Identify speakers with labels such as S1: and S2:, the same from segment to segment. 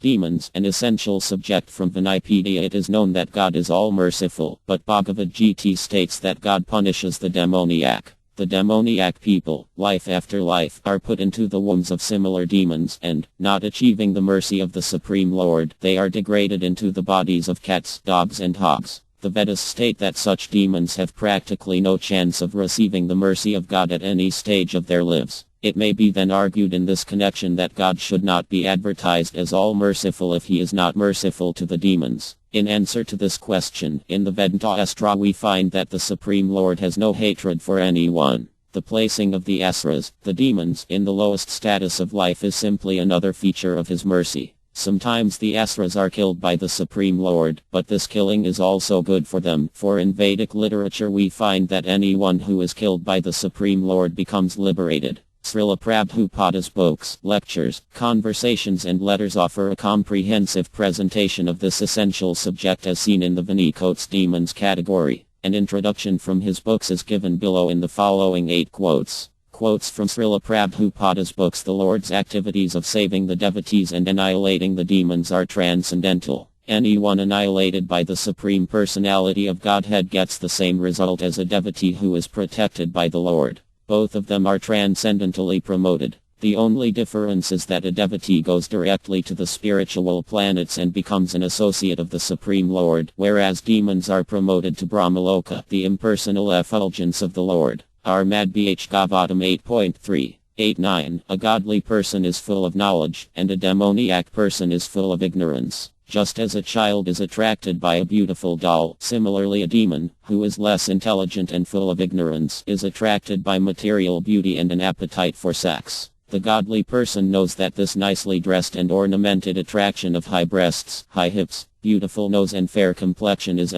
S1: Demons, an essential subject from Vinipedia. It is known that God is all-merciful, but Bhagavad Gita states that God punishes the demoniac. The demoniac people, life after life, are put into the wombs of similar demons and, not achieving the mercy of the Supreme Lord, they are degraded into the bodies of cats, dogs and hogs. The Vedas state that such demons have practically no chance of receiving the mercy of God at any stage of their lives. It may be then argued in this connection that God should not be advertised as all-merciful if he is not merciful to the demons. In answer to this question, in the Vedanta Astra we find that the Supreme Lord has no hatred for anyone. The placing of the asuras, the demons, in the lowest status of life is simply another feature of his mercy. Sometimes the asuras are killed by the Supreme Lord, but this killing is also good for them, for in Vedic literature we find that anyone who is killed by the Supreme Lord becomes liberated. Srila Prabhupada's books, lectures, conversations and letters offer a comprehensive presentation of this essential subject as seen in the Vinicotes Demons category. An introduction from his books is given below in the following 8 quotes. Quotes from Srila Prabhupada's books. The Lord's activities of saving the devotees and annihilating the demons are transcendental. Anyone annihilated by the Supreme Personality of Godhead gets the same result as a devotee who is protected by the Lord. Both of them are transcendentally promoted. The only difference is that a devotee goes directly to the spiritual planets and becomes an associate of the Supreme Lord, whereas demons are promoted to Brahmaloka, the impersonal effulgence of the Lord. Armad Bh Gavatam 8.3.8.9 A godly person is full of knowledge, and a demoniac person is full of ignorance. Just as a child is attracted by a beautiful doll, similarly a demon, who is less intelligent and full of ignorance, is attracted by material beauty and an appetite for sex. The godly person knows that this nicely dressed and ornamented attraction of high breasts, high hips, beautiful nose and fair complexion is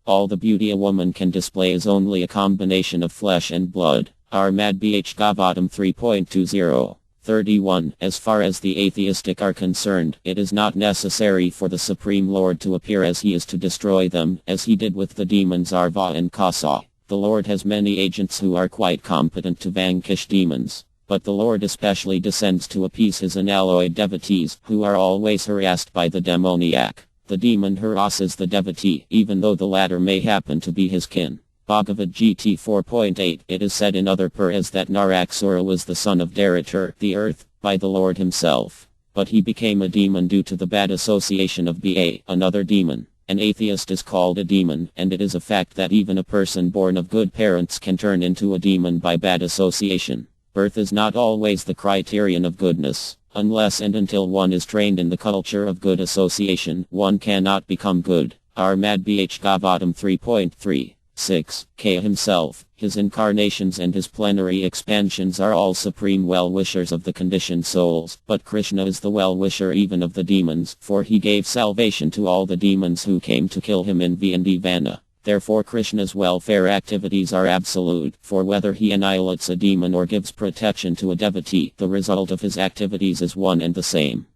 S1: all the beauty a woman can display is only a combination of flesh and blood. Armad Bh Gavatam 3.20.31 As far as the atheistic are concerned, it is not necessary for the Supreme Lord to appear as he is to destroy them, as he did with the demons Arva and Kasa. The Lord has many agents who are quite competent to vanquish demons. But the Lord especially descends to appease his unalloyed devotees, who are always harassed by the demoniac. The demon harasses the devotee, even though the latter may happen to be his kin. Bhagavad Gita 4.8 It is said in other puras that Naraksura was the son of Daritur, the earth, by the Lord himself. But he became a demon due to the bad association of Ba, another demon. An atheist is called a demon, and it is a fact that even a person born of good parents can turn into a demon by bad association. Birth is not always the criterion of goodness. Unless and until one is trained in the culture of good association, one cannot become good. Armad Bh Gavatam 3.3.6 K himself, his incarnations and his plenary expansions are all supreme well-wishers of the conditioned souls, but Krishna is the well-wisher even of the demons, for he gave salvation to all the demons who came to kill him in Vandivana. Therefore Krishna's welfare activities are absolute, for whether he annihilates a demon or gives protection to a devotee, the result of his activities is one and the same.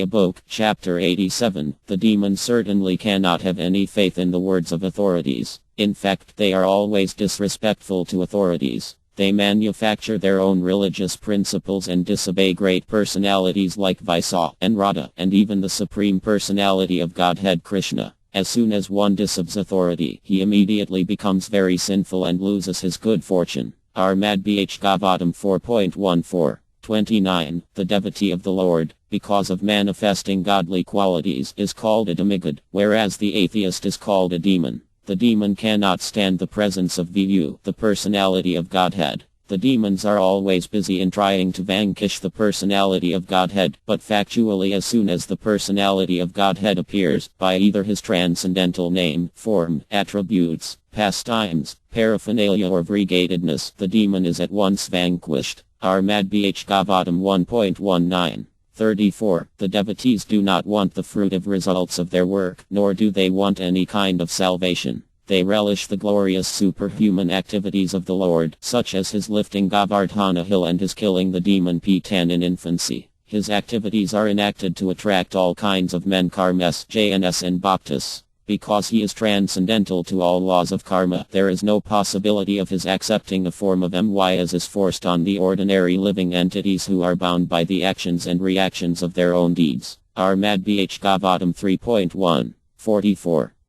S1: Book, Chapter 87, The demons certainly cannot have any faith in the words of authorities. In fact, they are always disrespectful to authorities. They manufacture their own religious principles and disobey great personalities like Vaisa and Radha, and even the Supreme Personality of Godhead Krishna. As soon as one disobeds authority, he immediately becomes very sinful and loses his good fortune. Armad Bh Gavatam 4.14.29 The devotee of the Lord, because of manifesting godly qualities, is called a demigod, whereas the atheist is called a demon. The demon cannot stand the presence of Vu, the personality of Godhead. The demons are always busy in trying to vanquish the personality of Godhead, but factually as soon as the personality of Godhead appears, by either his transcendental name, form, attributes, pastimes, paraphernalia or variegatedness, the demon is at once vanquished. Armad Bh Gavatam 1.19.34 The devotees do not want the fruitive results of their work, nor do they want any kind of salvation. They relish the glorious superhuman activities of the Lord, such as his lifting Govardhana hill and his killing the demon P10 in infancy. His activities are enacted to attract all kinds of men karmas, jns and bhaktas. Because he is transcendental to all laws of karma, there is no possibility of his accepting a form of my as is forced on the ordinary living entities who are bound by the actions and reactions of their own deeds. Armad Bh Gavatam 3.1. 44.